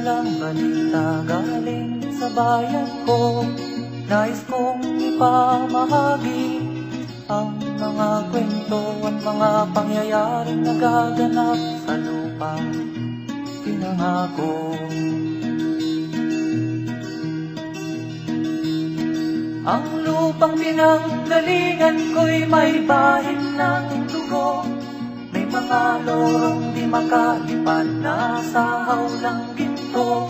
dala-dalang balita galing sa bayan ko. Nais kong ipamahagi ang mga kwento at mga pangyayaring nagaganap sa lupang pinangako. Ang lupang pinanggalingan ko'y may bahin ng dugo. May mga lorong di makalipad na sa hawlang ginto.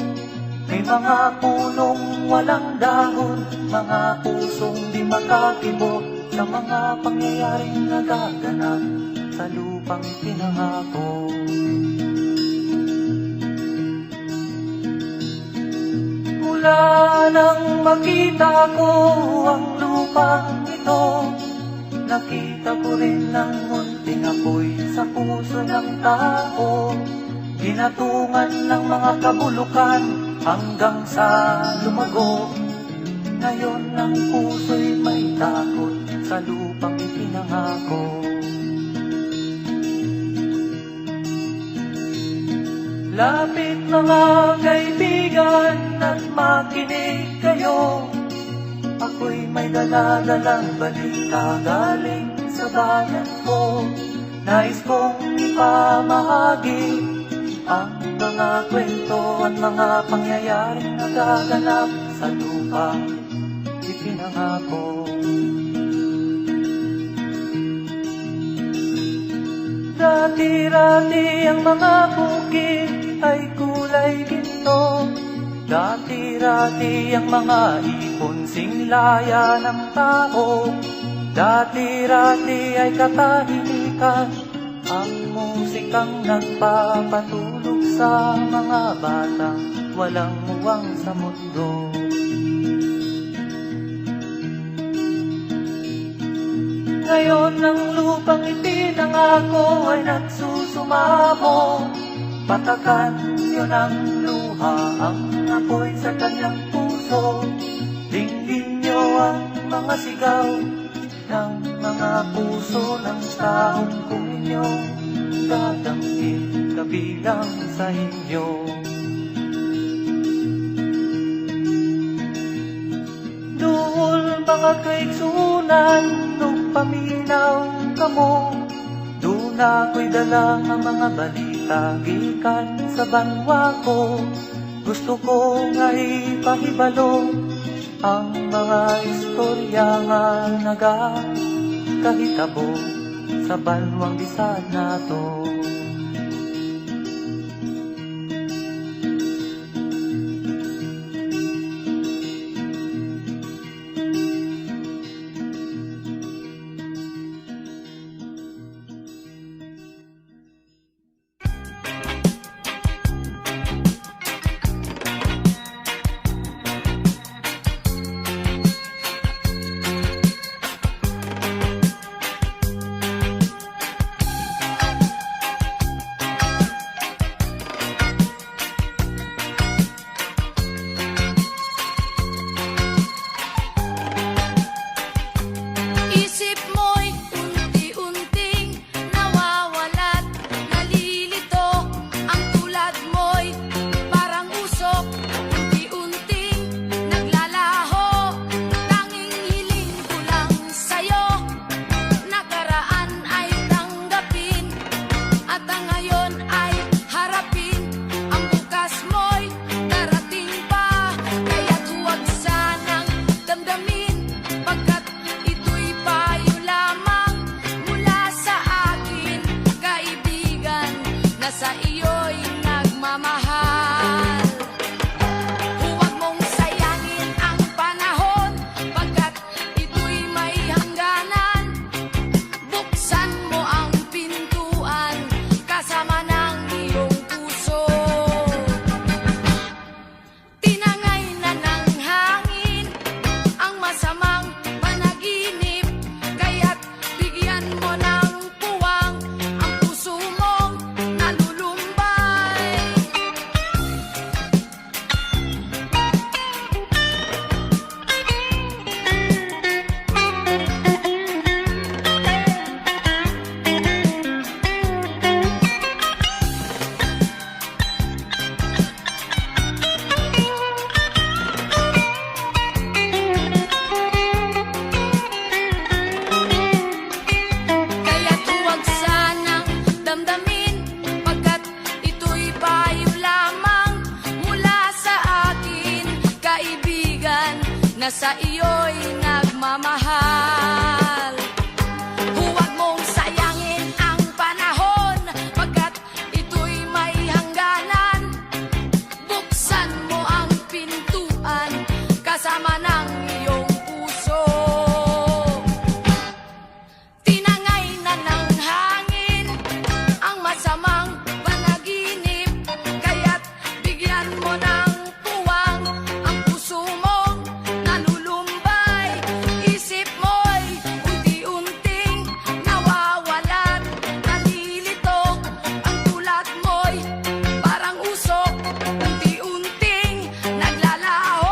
May mga punong walang dahon, mga pusong di makakibo sa mga pangyayaring nagaganap sa lupang pinangako. Mula nang makita ko ang lupang ito, nakita ko rin ang munting apoy sa puso ng tao. Ginatungan ng mga kabulukan hanggang sa lumago. Ngayon ang puso'y may takot sa lupang ipinangako. Lapit mga kaibigan at makinig kayo. Ako'y may dala-dalang balita galing sa bayan ko. Nais kong ipamahagi ang mga kwento at mga pangyayaring nagaganap sa lupang ipinangako. Dati-rati ang mga bukid ay kulay ginto. Dati-rati ang mga ipon singlaya ng tao. Dati-rati ay katahimikan ang musikang nagpapatulog sa mga batang walang muwang sa mundo. Ngayon ang lupang ipinangako ay nagsusumamo. Patakan yun ang luha, ang apoy sa kanyang puso. Dinggin nyo ang mga sigaw ng mga puso ng taong kung inyong dadamhin kabilang sa inyo. Duhol mga kaigsunan nung paminaw kamo. Doon ako'y dala ang mga balita gikan sa banwa ko. Gusto ko nga ipahibalo ang mga istorya nga nagakahitabo sa banwang bisan nato. Bigyan mo ng puwang ang puso mong nalulung damdamin, pagkat ito'y payo lamang mula sa akin, kaibigan na sa iyo'y nagmamahal. Huwag mong sayangin ang panahon, pagkat ito'y may hangganan. Buksan mo ang pintuan kasama ng iyong puso. Tinangay na ng hangin ang masamang panaginip, kaya't bigyan mo ng puwang ang puso mong nalulumbay. Isip mo'y unti-unting nawawalan, nalilito ang tulad mo'y parang usok, unti-unting naglalaho.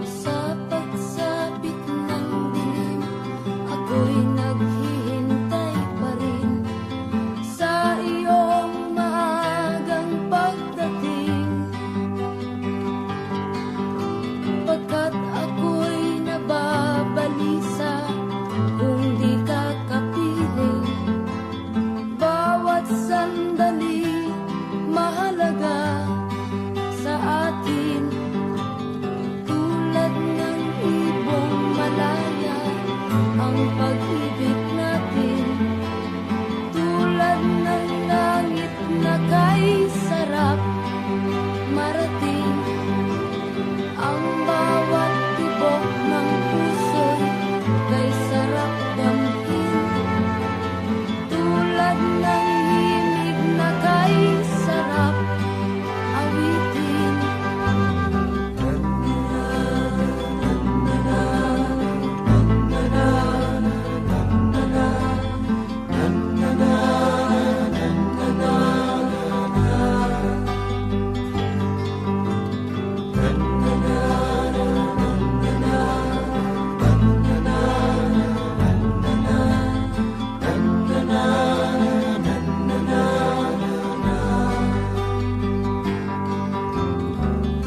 Sa pagsapit ng dilim, ako'y naghihintay pa rin sa iyong maagang pagdating. Pagkat ako'y nababalisa kung di ka kapiling. Bawat sandali mahalaga sa atin, tulad ng ibong malaya ang pag-ibig natin. Tulad ng langit na kay sarap marating, ang bawat tibok ng puso'y kay sarap damhin. Tulad ng himig na kay sarap awitin.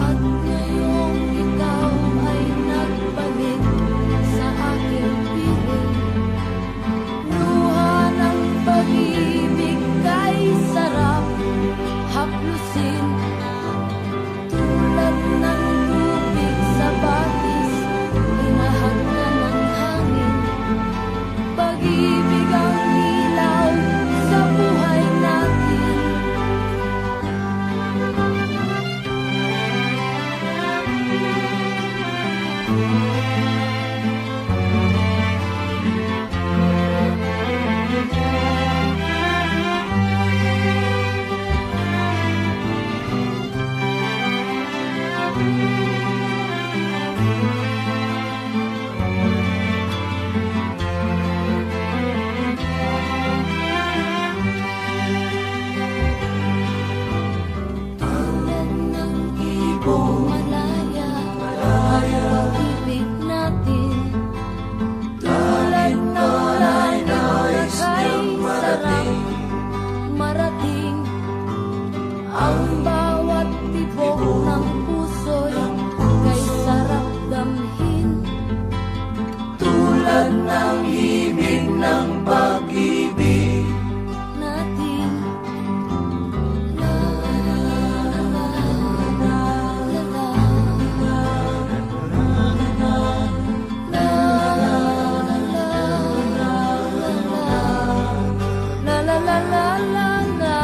At ngayong ikaw ay nagbalik sa aking piling, luha ng pag-ibig kay sarap haplusin. Tulad ng tubig sa batis, inahag na ng hangin. Pag-ibig ang ilaw sa buhay natin. Tulad ng ibong malaya ang pag-ibig natin. Tulad ng langit na kay sarap marating, ang bawat tibok ng puso'y kay sarap damhin. Tulad ng himig ng pag-ibig natin. La la la la la la la la la la la la la la la.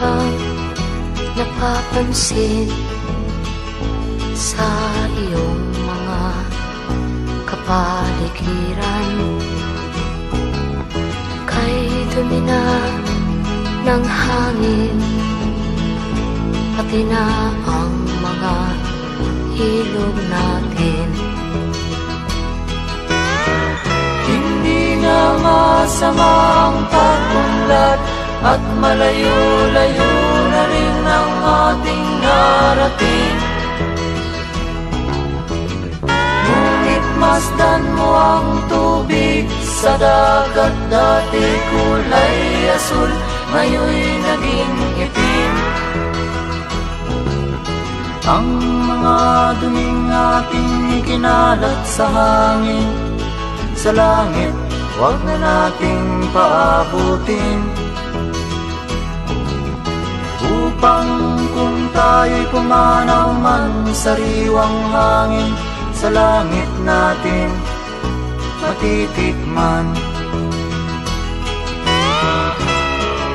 kang napapansin sa iyong mga kapaligiran. Kay dumi na ng hangin, pati na ang mga ilog natin. Hindi na masama ang pag-unlad at malayo-layo na rin ang ating narating. Ngunit masdan mo ang tubig sa dagat, dati kulay asul, ngayon'y naging itim. Ang mga duming ating ikinalat sa hangin, sa langit, huwag na nating paabutin. Upang kung tayo'y pumanaw man sa sariwang hangin, sa langit natin matitikman.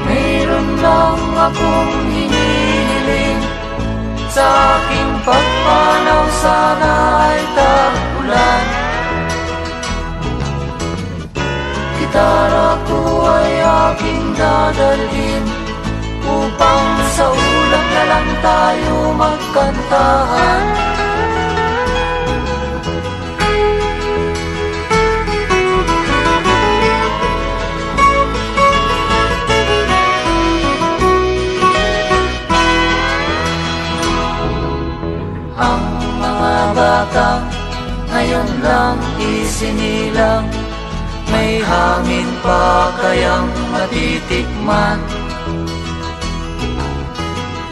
Mayroon lang akong hinihiling, sa aking pagpanaw sana ay tag-ulan. Gitara ko ay aking dadalhin, upang sa ulap na lang tayo magkantahan. Ang mga bata ngayon lang isinilang, may hangin pa kayang matitikman.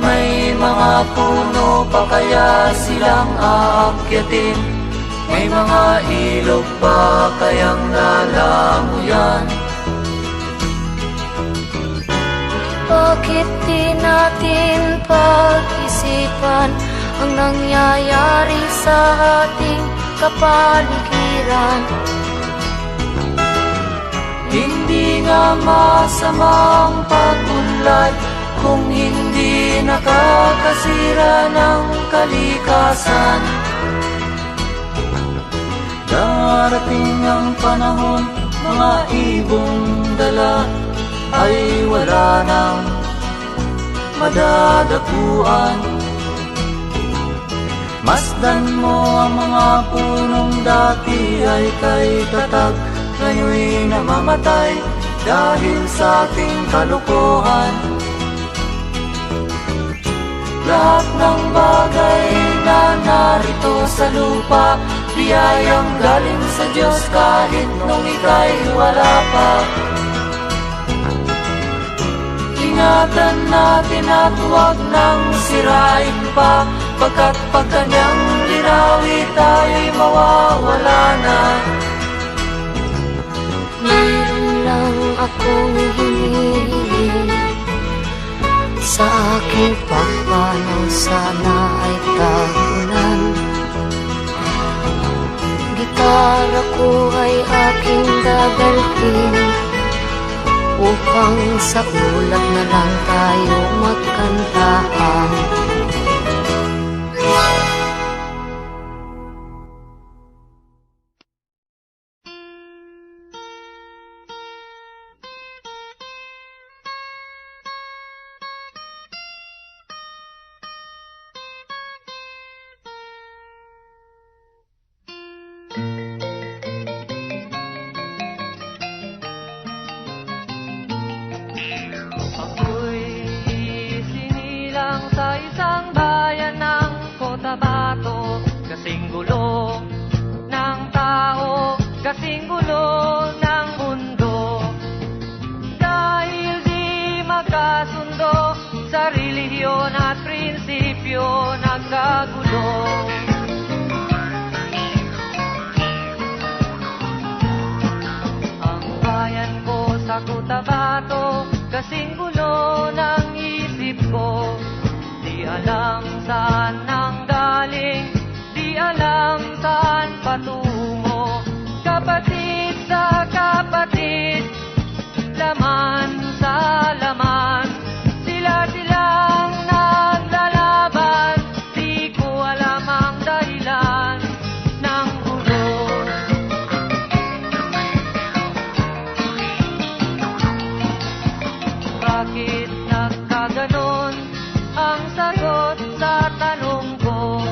May mga puno pa kaya silang aakyatin, may mga ilog pa kayang lalanguyan. Bakit di natin pag-isipan ang nangyayari sa ating kapaligiran? Hindi nga masama ang pag-unlad kung hindi nakakasira ng kalikasan. Darating ang panahon, mga ibong dala ay wala nang madadapuan. Masdan mo ang mga punong dati ay kay tatag, ngayon'y namamatay dahil sa ating kalokohan. Lahat ng bagay na narito sa lupa, biyayang galing sa Diyos kahit nung ika'y wala pa. Ingatan natin at huwag nang sirain pa, pagkat pag kanyang dinawi tayo'y mawawala na. Mayroon lang akong hinihiling, sa aking pagpanaw sana ay tag-ulan. Gitara ko ay aking dadalhin, upang sa ulap na lang tayo magkantahan. Ako'y sinilang sa isa Bakit nagkaganon ang sagot sa tanong ko?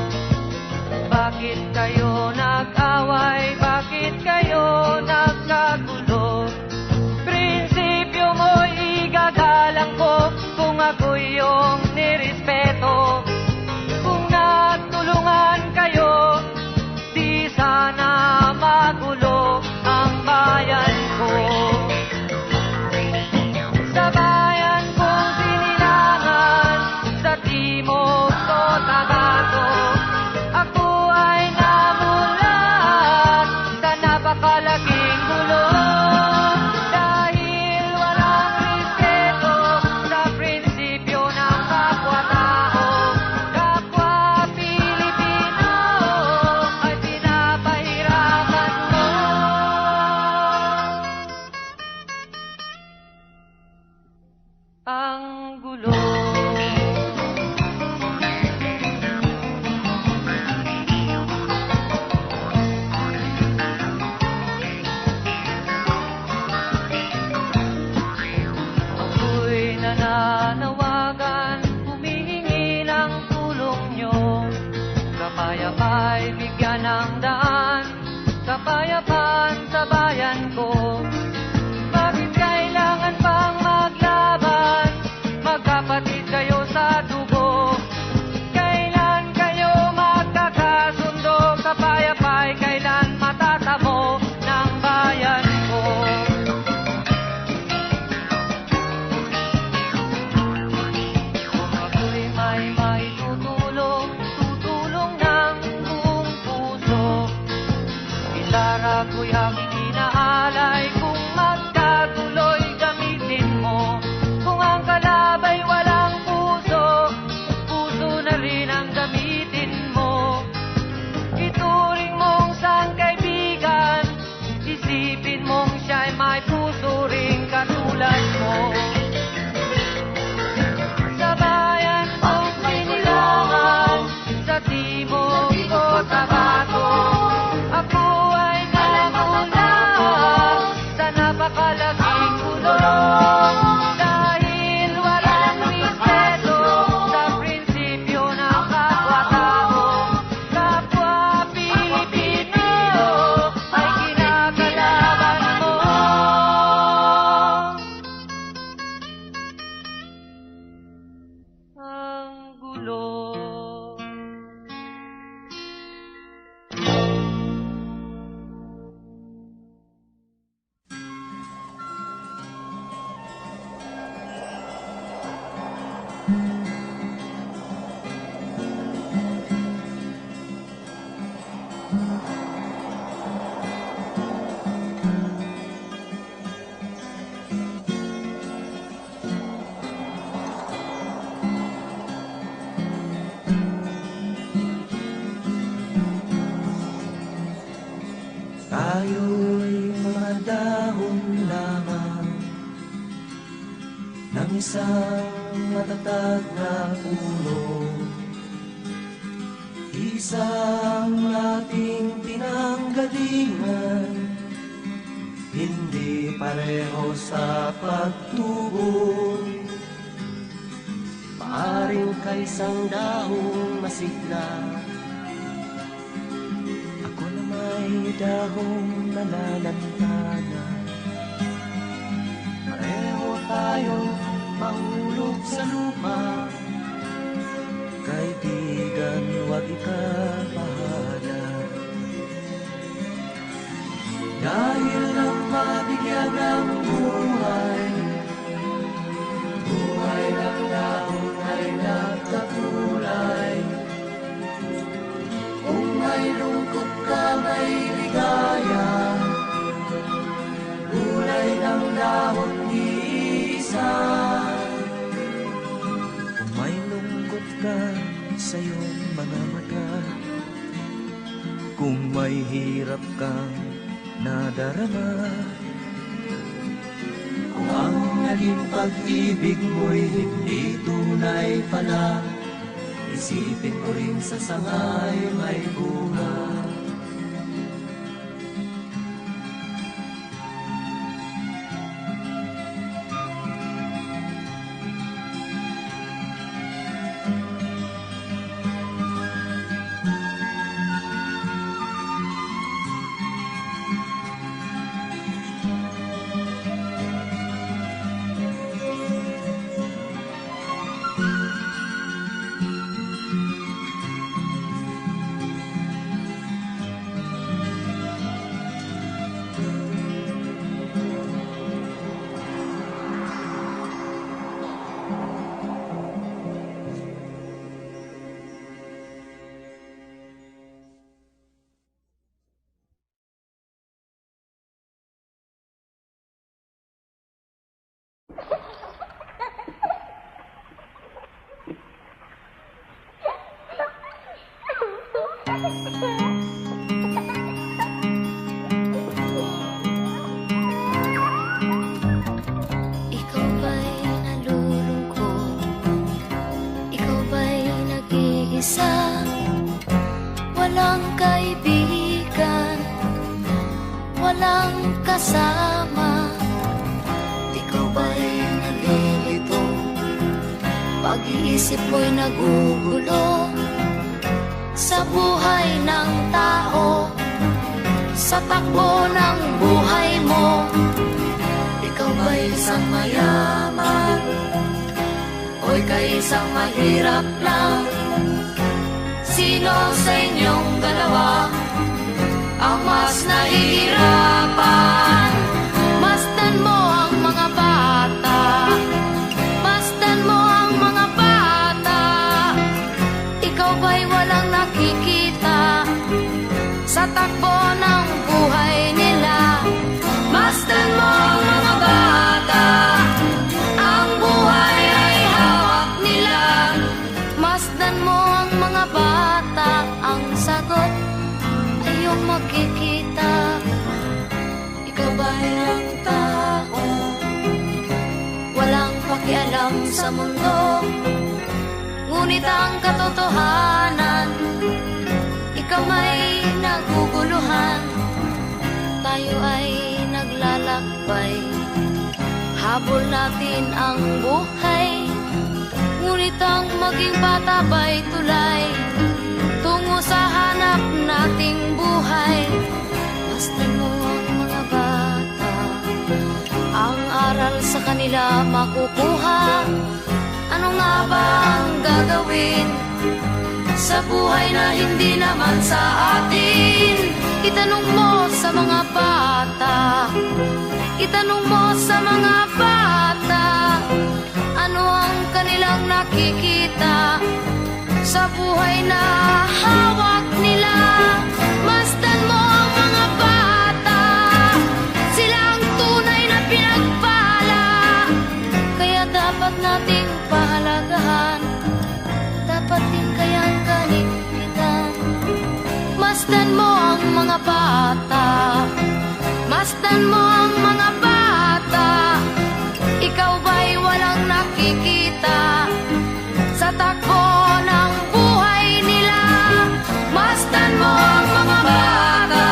Bakit kayo nag-away? Bakit kayo nagkagulo? Prinsipyo mo'y igagalang ko kung ako'y iyong nirespeto. Kung nagtulungan kayo, di sana magulo ang bayan ko. Sa bayan kong sinilangan, sa timog Cotabato, ako ay namulat sa napakalaking gulo. Dahil walang respeto sa prinsipyo ng kapwa-tao, kapwa Pilipino ay pinapahirapan mo. Ang gulo. Ako'y nananawagan, humihingi ng tulong nyo. Kapayapa'y bigyan ng daan, kapayapaan sa bayan ko. Bakit kailangan pang maglaban? Magkapatid kayo sa dugo. Kailan kayo magkakasundo? Kapayapa'y kailan matatamo ng bayan ko? Kung ako'y may maitutulong, tutulong ng buong puso. Gitara ko'y aking inaalay, kung magkagulo'y gamitin mo. Kung ang kalabay walang puso, puso na rin ang gamitin mo. Ituring mong sangkaibigan, isipin mong siya'y may puso ring katulad mo. Sa bayan kong sinilangan, sa timog Cotabato, ako ay namulat sa napakalaking gulo. Dahil walang respeto sa prinsipyo ng kapwa-tao, kapwa Pilipino ay kinakalaban mo. Ang gulo. Tayo'y mga dahon lamang ng isang matatag na puno. Isang ating pinanggalingan, hindi pareho sa pagtubo. Maaring kaisang dahong masigla, ako na may dahong nalalantana. Pareho tayo mahulog sa lupa, kaibigan, huwag ikabahala. Dahil lang mabigyan ng buhay, buhay ng dahon ay nagkakulay. Kung may lungkot ka, may ligaya, kulay ng dahon iisa. Kung may lungkot ka sa iyong mga mata, kung may hirap kang nadarama, kung ang naging pag-ibig mo'y hindi tunay pala, isipin ko rin sa sangay may bunga. mag-isa, walang kaibigan, walang kasama. Ikaw ba'y nalilito? Pag-iisip mo'y nagugulo sa buhay ng tao, sa takbo ng buhay mo. Ikaw ba'y isang mayaman? O ika'y isang mahirap lang? Sino sa inyong dalawa ang mas nahihirapan? Masdan mo ang mga bata, masdan mo ang mga bata. Ikaw ba'y walang nakikita sa takbo ng buhay nila? Masdan mo ang mga bata, ang buhay ay hawak nila. Masdan mo ang mga bata, ang sagot ay iyong makikita. Ikaw ba'y ang tao? Walang pakialam sa mundo, ngunit ang katotohanan, ikaw may naguguluhan. Tayo ay naglalakbay, habol natin ang buhay, ngunit ang maging bata ba'y tulay tungo sa hanap nating buhay. Basta mo ang mga bata, ang aral sa kanila makukuha. Ano nga ba ang gagawin sa buhay na hindi naman sa atin? Itanong mo sa mga bata, itanong mo sa mga bata, ano ang kanilang nakikita sa buhay na hawak nila. Masdan mo ang mga bata, sila ang tunay na pinagpala, kaya dapat nating pahalagahan, dapat din kayang kaligpitan. Masdan mo ang mga bata, masdan mo ang mga bata. Ikaw ba'y walang nakikita sa takbo ng buhay nila? Masdan mo ang mga bata,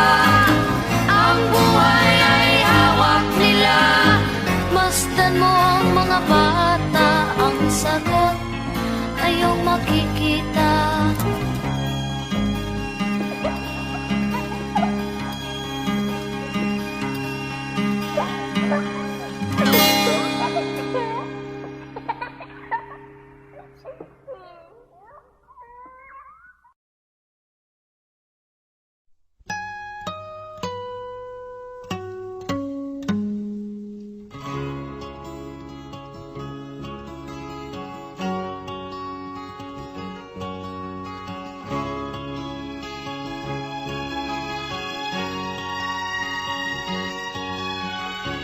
ang buhay ay hawak nila. Masdan mo ang mga bata, ang sagot ay iyong makikita.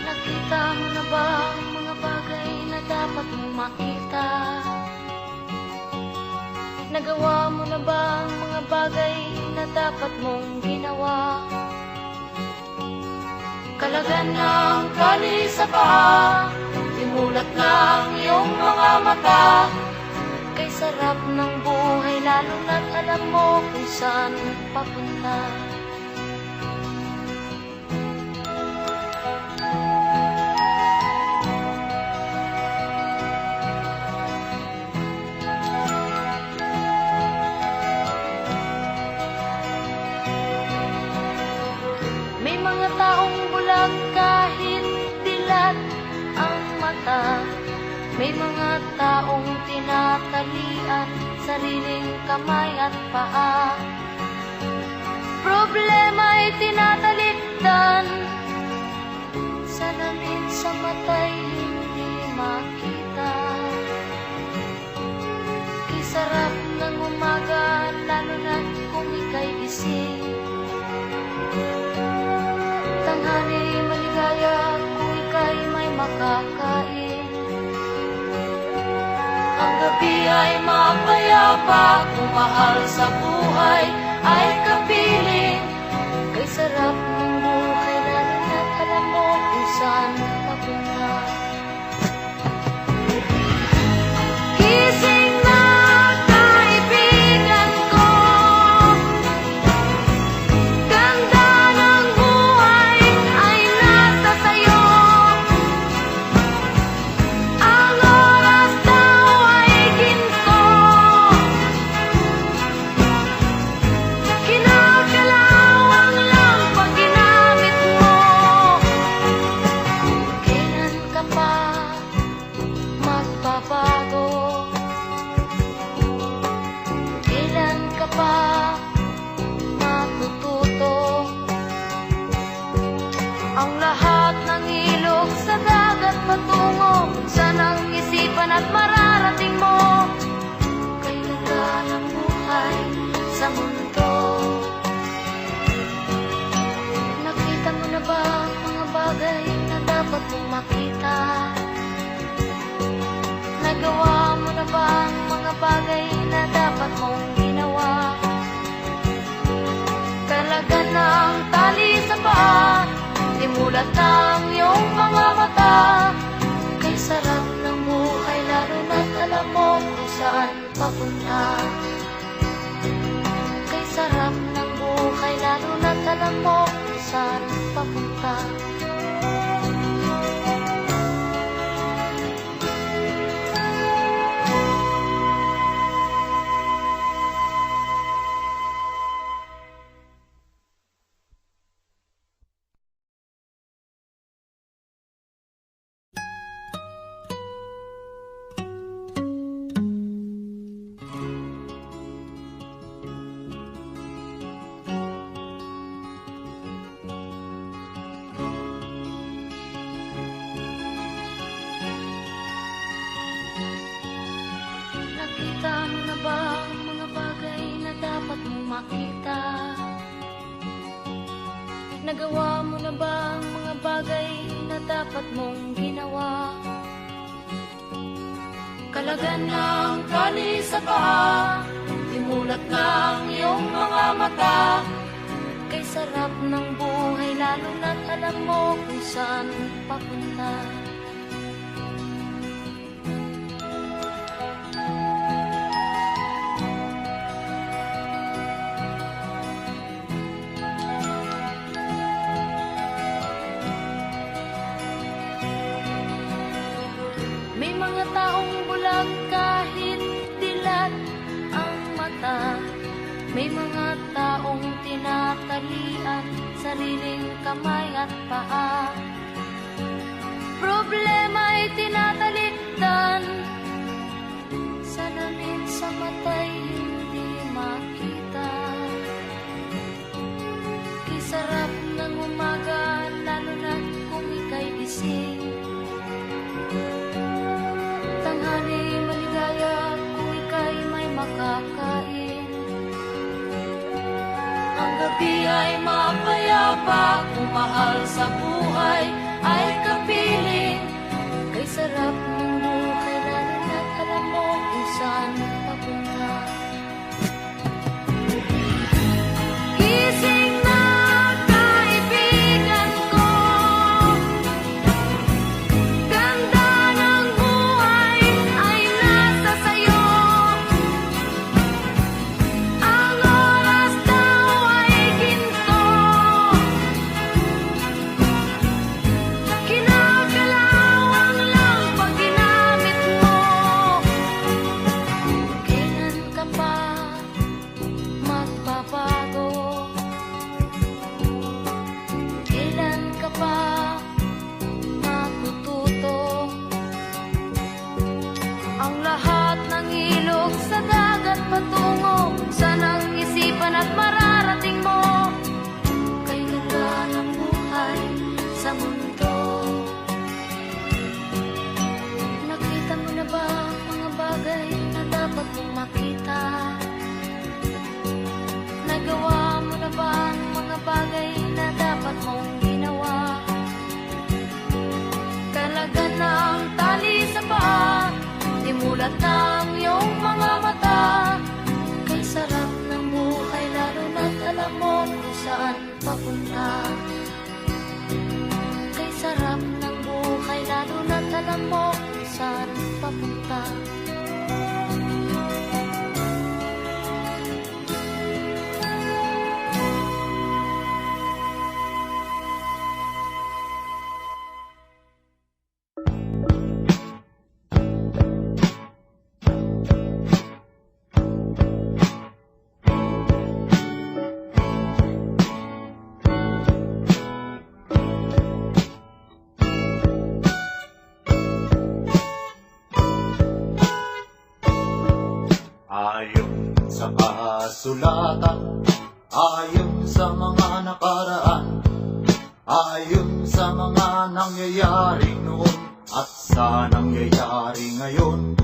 Nakita mo na ba ang mga bagay na dapat mong makita? Nagawa mo na ba ang mga bagay na dapat mong ginawa? Kalagan ng kali sa paa, imulat ng iyong mga mata. Kay sarap ng buhay, lalo na't alam mo kung saan papunta. May mga taong bulag kahit dilat ang mata. May mga taong tinatalian sariling kamay at paa. Problema'y tinatalikdan, salamin sa mata'y hindi makita. Kisarap ng umaga, lalo na kung ika'y gising. Tanghali maligaya kung ika'y may makakain. Ang gabi ay mapayapa, kung mahal sa buhay ay kapiling. Kay sarap ng buhay, lalo na't alam mo kung saan papunta. Gising na kaibigan, isipan at mararating mo. Kay ganda ng buhay sa mundo. Nakita mo na ba ang mga bagay na dapat mong makita? Nagawa mo na ba ang mga bagay na dapat mong ginawa? Talaga ng tali sa paa, limulat ng iyong mga mata. Kay sarap ng buhay lalo na't alam mo kung saan papunta. Kay sarap ng buhay lalo na't alam mo kung saan papunta. Nakita mo na ba ang mga bagay na dapat mong makita? Nagawa mo na ba ang mga bagay na dapat mong ginawa? Kalagan ng tali sa paa, limulat ng iyong mga mata. Kay sarap ng buhay lalo na't alam mo kung saan papunta. May mga taong bulag kahit dilat ang mata. May mga taong tinatalian sariling kamay at paa. Problema ay tinatalikdan, salamin sa mata'y hindi makita. Kisarap ng umaga lalo na kung ika'y gising. Tanghali maligaya kung ika'y may makakain. Ang gabi ay mapayapa kung mahal sa buhay ay kapiling. Kay sarap ng buhay lalo na't alam mo kung saan papunta. Gising na kaibigan ko, ganda ng buhay ay nasa sayo. Ang oras daw ay ginto, kinakalawang lang pag ginamit mo. Kailan ka pa magbabago? Kailan ka pa matututo? Ang lahat ng ilog sa dagat patungo, saan ang isipan at mararating mo? Kay ganda ng buhay sa mundo. Nakita mo na ba ang mga bagay na dapat mong makita? Nagawa mo na ba ang mga bagay na dapat mong ginawa? Kalagan ng tali sa paa, limulat ng iyong mga mata. Kay sarap ng buhay lalo na't alam mo kung saan papunta. Kay sarap ng buhay lalo na't alam mo kung saan papunta. Ayon sa kasulatan, ayon sa mga nakaraan, ayon sa mga nangyayari noon at sa sa nangyayari ngayon.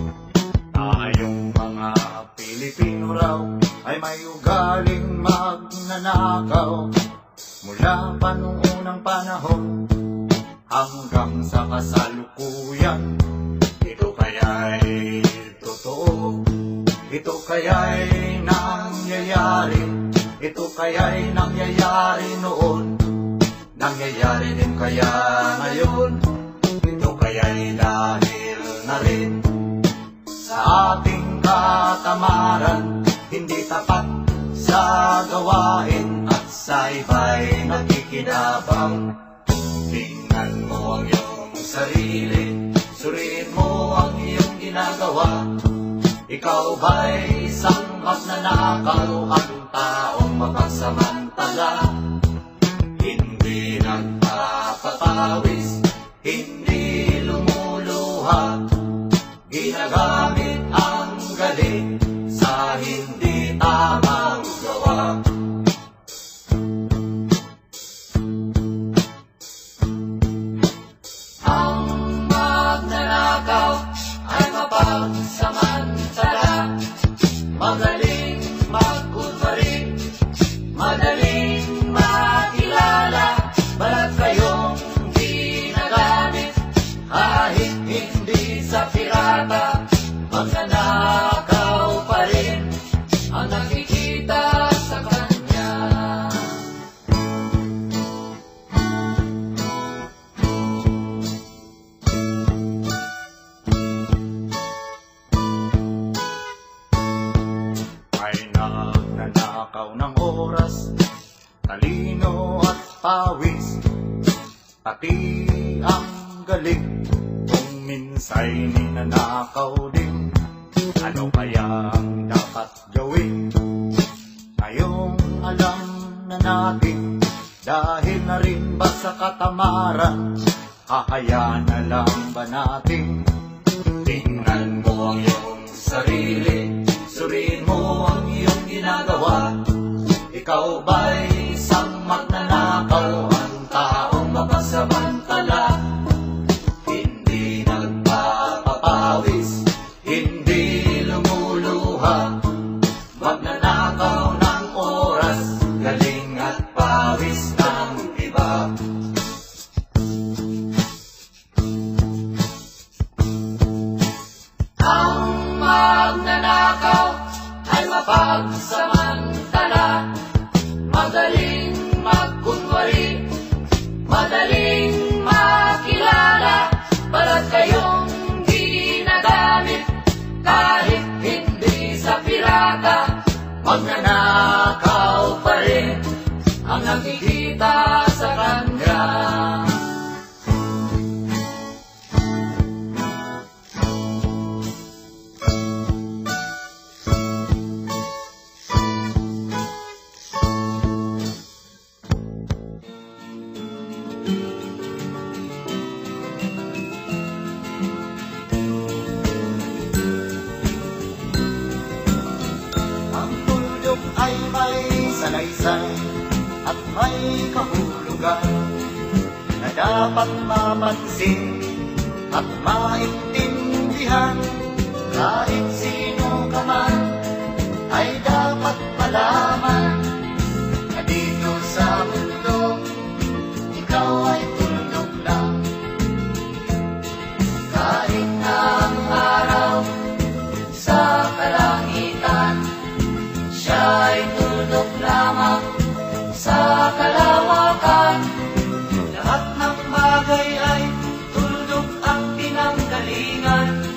Tayong mga Pilipino raw ay may ugaling magnanakaw, mula pa nung unang panahon hanggang sa kasalukuyan. Ito kaya'y totoo, ito kaya'y nangyayari, ito kaya'y nangyayari noon, nangyayari din kaya ngayon. Ito kaya'y dahil na rin sa ating katamaran, hindi tapat sa gawain at sa iba'y nakikinabang. Tingnan mo ang iyong sarili, suriin mo ang iyong ginagawa. Ikaw ba'y isang magnanakaw, ang taong mapagsamantala? Hindi nagpapapawis, hindi lumuluha, ginagamit ang galing sa hindi tamang gawa. Ang magnanakaw ay mapagsamantala, magaling magkunwari, madaling makilala, balat kayong ginagamit kahit hindi sa pirata. Magnanakaw pa rin ang nakikita sa kanya. May nagnanakaw ng oras, talino at pawis, pati ang galing, kung minsa'y ninanakaw din. Ano kaya ang dapat gawin? Ngayong alam na natin, dahil na rin ba sa katamaran, hahayaan na lang ba natin? Tingnan mo ang iyong sarili, suriin mo ang iyong ginagawa. Ikaw ba'y isang magnanakaw, ang taong mapagsamantala? Hindi nagpapapawis, hindi lumuluha, magnanakaw ng oras, galing at pawis ng iba. Ang magnanakaw ay mapagsamantala, magaling magkunwari, madaling makilala, balat kayong ginagamit kahit hindi sa pirata. Magnanakaw pa rin ang nakikita sa kanya. Ay may salaysay at may kahulugan na dapat mapansin at maintindihan. Kahit sino ka man ay dapat malaman na dito sa mundo ikaw ay tuldok lang. Kahit na ang araw sa kalangitan, siya ay tuldok lamang sa kalawakan. Lahat ng bagay ay tuldok ang pinanggalingan,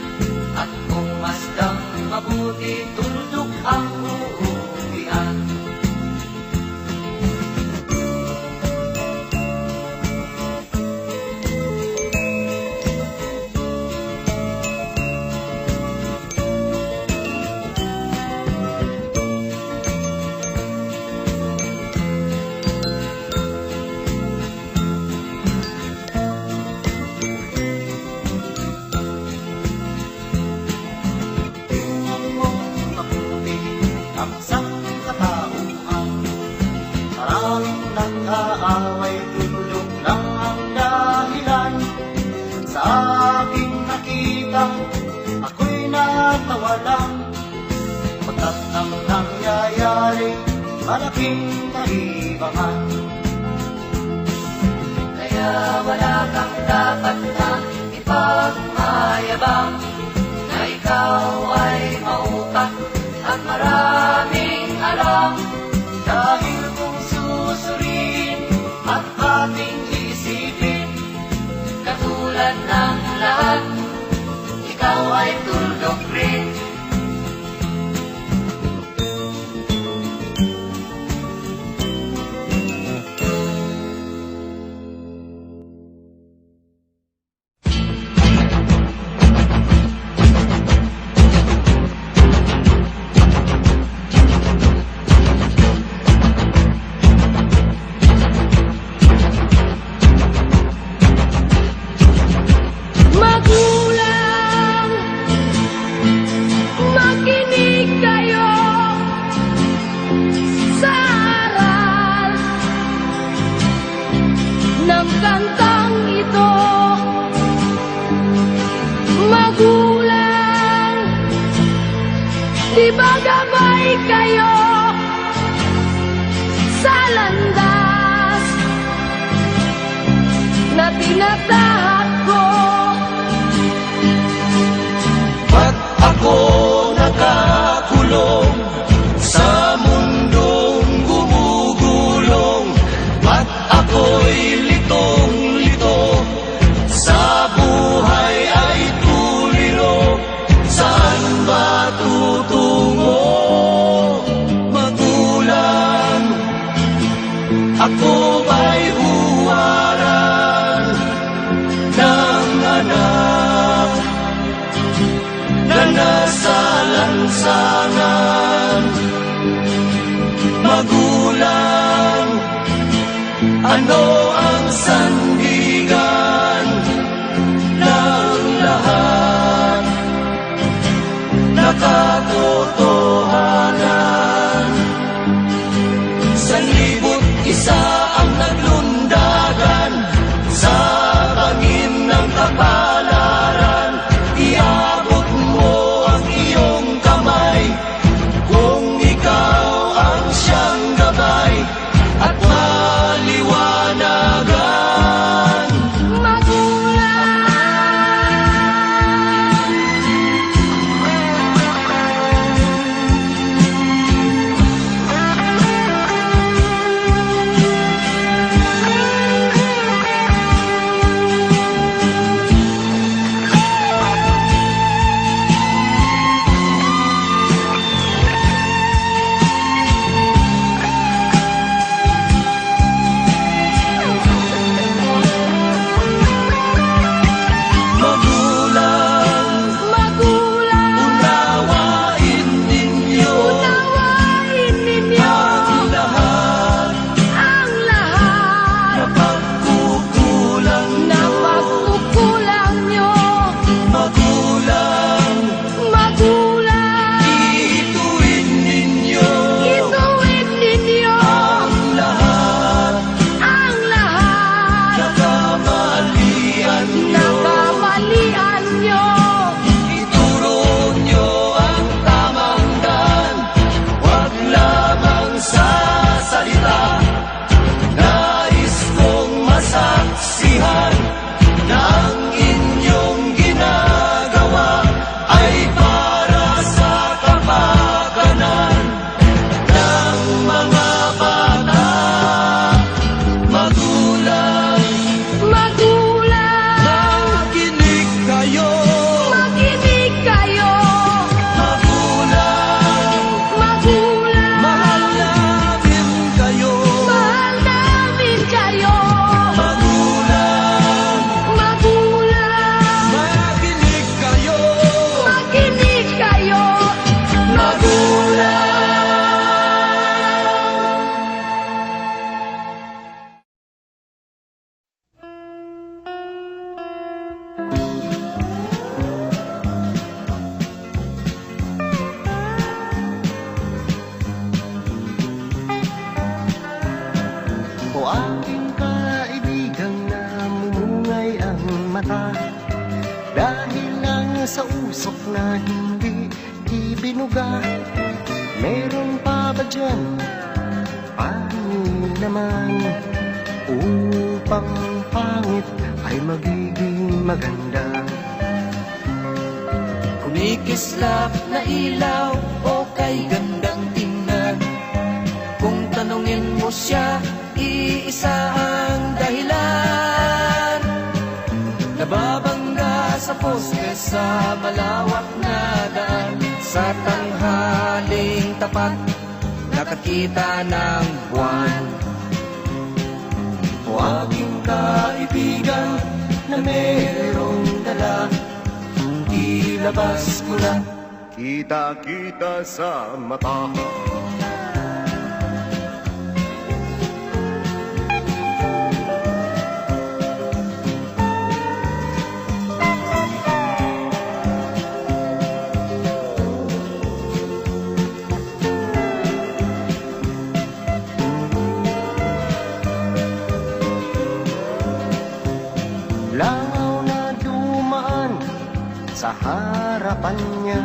at kung masdang mabuti, tuldok ang uuwian. Nag-aaway, tulog lang ang dahilan sa aking tumatawa lang, pagkat ang nangyayari malaking kaibangan. Kaya wala kang dapat na ipagmayabang, na ikaw ay maukat at maraming alam. Dahil kung susuriin At ating isipin, katulad ng lahat, ikaw ay tuldok rin. Magulang, makinig kayo sa aral ng kantang ito. Magulang, di ba gabay kayo sa landas na tinatahak ko? Ba't ako nakakulong sa mundong gumugulong? Ba't ako'y litong-lito sa buhay ay tuliro? Saan ba tutungo? Magulang, ako ba'y huwaran ng anak na nasa lansangan? Magulang, ano ang sandigan ng lahat na katotohanan? Sanlibu't isa ang naglundagan sa bangin ng kapalaran. Iabot mo ang iyong kamay kung ikaw ang siyang gabay at maliwanagan. mata dahil lang sa usok na hindi ibinuga. Meron pa ba dyan? Paano naman upang pangit ay magiging maganda? Kumikislap na ilaw o kay gandang tingnan. Kung tanungin mo siya, iisa ang dahilan. Nababangga sa poste sa malawak na daan. Sa tanghaling tapat, nakakita ng buwan. O aking kaibigan na mayroong dala, ilabas mo na. Kita-kita sa mata. Langaw na dumaan sa harapan niya,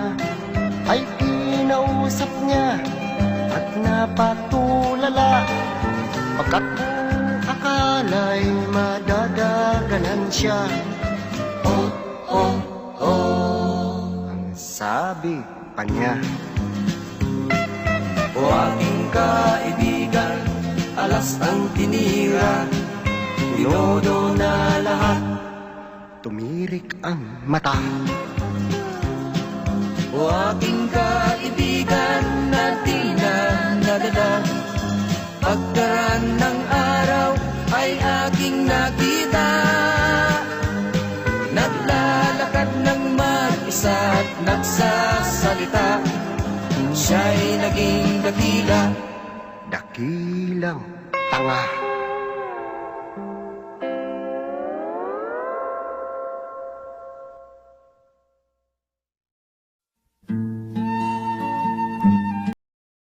ay kinausap niya at napatulala. Pagkat akala'y madadaganan siya. Oh, oh, oh, Ang sabi pa niya. o aking kaibigan, alas ang tinira, tinodo na lahat. Tumirik ang mata. O aking kaibigan na di na nadala. Pagkaraan ng araw ay aking nakita. Naglalakad ng mag-isa at nagsasalita. Siya'y naging dakila. Dakilang tanga.